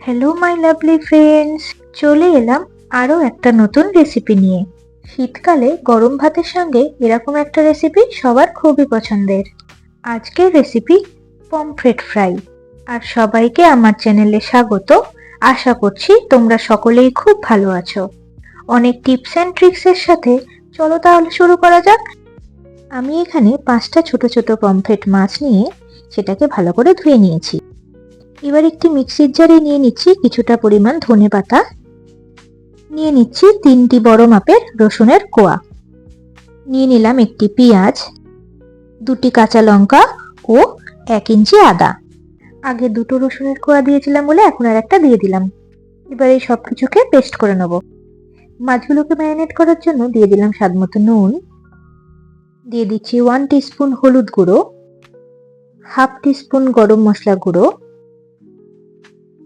Hello my lovely friends, চলে এলাম আরও একটা নতুন রেসিপি নিয়ে। শীতকালে গরম ভাতের সঙ্গে এরকম একটা রেসিপি সবার খুবই পছন্দের। আজকের রেসিপি পমফ্রেট ফ্রাই। আর সবাইকে আমার চ্যানেলে স্বাগত। আশা করছি তোমরা সকলেই খুব ভালো আছো। অনেক টিপস অ্যান্ড ট্রিক্সের সাথে চলো তাহলে শুরু করা যাক। আমি এখানে 5টা ছোট ছোট পমফ্রেট মাছ নিয়ে সেটাকে ভালো করে ধুয়ে নিয়েছি। এবার একটি মিক্সির জারে নিয়ে নিচ্ছি কিছুটা পরিমাণ ধনেপাতা, নিয়ে নিচ্ছি 3টি বড় মাপের রসুনের কোয়া, নিয়ে নিলাম একটি পেঁয়াজ, 2টি কাঁচা লঙ্কা ও 1 ইঞ্চি আদা। আগে 2টো রসুনের কোয়া দিয়েছিলাম বলে এখন আর একটা দিয়ে দিলাম। এবার এই সব কিছুকে পেস্ট করে নেব। মাছগুলোকে ম্যারিনেট করার জন্য দিয়ে দিলাম স্বাদ মতো নুন, দিয়ে দিচ্ছি 1 টিস্পুন হলুদ গুঁড়ো, হাফ টিস্পুন গরম মশলা গুঁড়ো,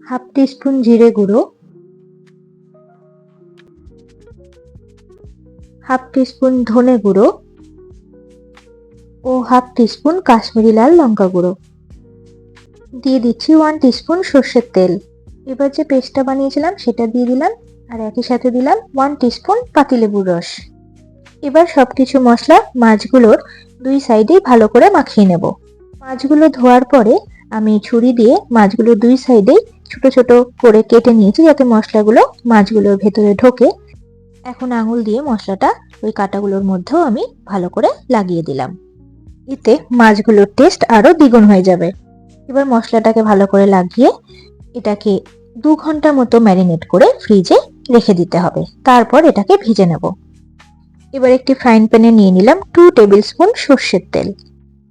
হাফ টিস্পুন জিরে গুঁড়ো, হাফ টিস্পুন ধনে গুঁড়ো ও হাফ টিস্পুন কাশ্মীরি লাল লঙ্কা গুঁড়ো। দিয়ে দিচ্ছি 1 টিস্পুন সর্ষের তেল। এবার যে পেস্টটা বানিয়েছিলাম সেটা দিয়ে দিলাম, আর একই সাথে দিলাম 1 টিস্পুন পাতিলেবুর রস। এবার সবকিছু মশলা মাছগুলোর 2 সাইডেই ভালো করে মাখিয়ে নেব। মাছগুলো ধোয়ার পরে আমি ছুরি দিয়ে মাছগুলোর 2 সাইডেই ছোট ছোট করে কেটে নিয়েছি যাতে মশলাগুলো মাছগুলোর ভেতরে ঢোকে। এখন আঙুল দিয়ে মশলাটা ওই কাঁটাগুলোর মধ্যেও আমি ভালো করে লাগিয়ে দিলাম। এতে মাছগুলোর টেস্ট আরো দ্বিগুণ হয়ে যাবে। এবার মশলাটাকে ভালো করে লাগিয়ে এটাকে 2 ঘন্টা মতো ম্যারিনেট করে ফ্রিজে রেখে দিতে হবে। তারপর এটাকে ভেজে নেব। এবার একটি ফ্রাইং প্যানে নিয়ে নিলাম 2 টেবিল স্পুন সর্ষের তেল।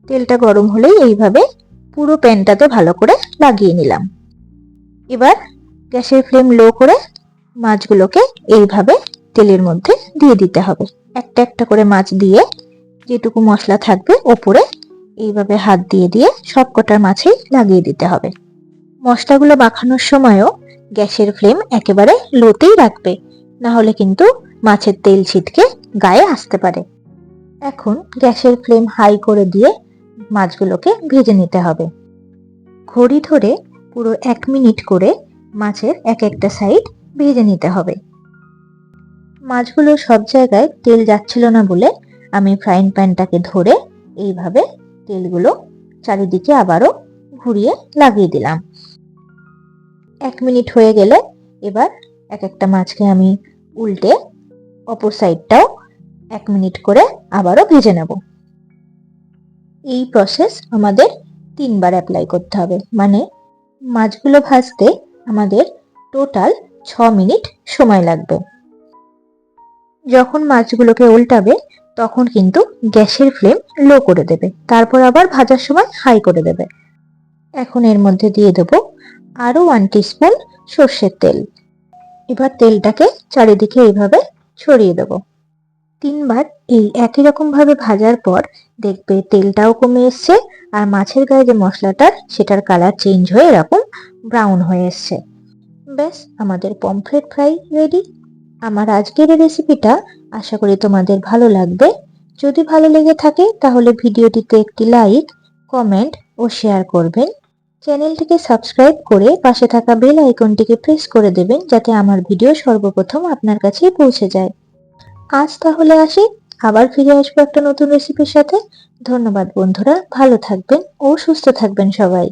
তেলটা গরম হলেই এইভাবে পুরো প্যানটাতে ভালো করে লাগিয়ে নিলাম। এবার গ্যাসের ফ্লেম লো করে মাছগুলোকে এইভাবে তেলের মধ্যে দিয়ে দিতে হবে। একটা একটা করে মাছ দিয়ে যেটুকু মশলা থাকবে ওপরে এইভাবে হাত দিয়ে দিয়ে সব কটার মাছেই লাগিয়ে দিতে হবে। মশলাগুলো মাখানোর সময়ও গ্যাসের ফ্লেম একেবারে লোতেই রাখবে, না হলে কিন্তু মাছের তেল ছিটকে গায়ে আসতে পারে। এখন গ্যাসের ফ্লেম হাই করে দিয়ে মাছগুলোকে ভেজে নিতে হবে। ঘড়ি ধরে পুরো 1 মিনিট করে মাছের এক একটা সাইড ভেজে নিতে হবে। মাছগুলো সব জায়গায় তেল যাচ্ছিল না বলে আমি ফ্রাইং প্যানটাকে ধরে এইভাবে তেলগুলো চারিদিকে আবারও ঘুরিয়ে লাগিয়ে দিলাম। 1 মিনিট হয়ে গেলে এবার এক একটা মাছকে আমি উল্টে অপর সাইডটাও 1 মিনিট করে আবারও ভেজে নেব। এই প্রসেস আমাদের 3 বার অ্যাপ্লাই করতে হবে, মানে মাছগুলো ভাজতে আমাদের টোটাল 6 মিনিট সময় লাগবে। যখন মাছগুলোকে উল্টাবে তখন কিন্তু গ্যাসের ফ্লেম লো করে দেবে, তারপর আবার ভাজার সময় হাই করে দেবে। এখন এর মধ্যে দিয়ে দেব আরো 1 টিস্পুন সর্ষের তেল। এবার তেলটাকে চারিদিকে এইভাবে ছড়িয়ে দেব। 3 বার এই একই রকম ভাবে ভাজার পর দেখবে তেলটাও কমে এসছে আর মাছের গায়ে যে মশলাটার সেটার কালার চেঞ্জ হয়ে এরকম ব্রাউন হয়ে এসছে। ব্যাস, আমাদের পমফ্রেট ফ্রাই রেডি। আমার আজকের এই রেসিপিটা আশা করি তোমাদের ভালো লাগবে। যদি ভালো লেগে থাকে তাহলে ভিডিওটিতে একটি লাইক, কমেন্ট ও শেয়ার করবেন। চ্যানেলটিকে সাবস্ক্রাইব করে পাশে থাকা বেল আইকনটিকে প্রেস করে দেবেন যাতে আমার ভিডিও সর্বপ্রথম আপনার কাছে পৌঁছে যায়। আজ তাহলে আসি, আবার ফিরে আসবো একটা নতুন রেসিপির সাথে। ধন্যবাদ বন্ধুরা, ভালো থাকবেন ও সুস্থ থাকবেন সবাই।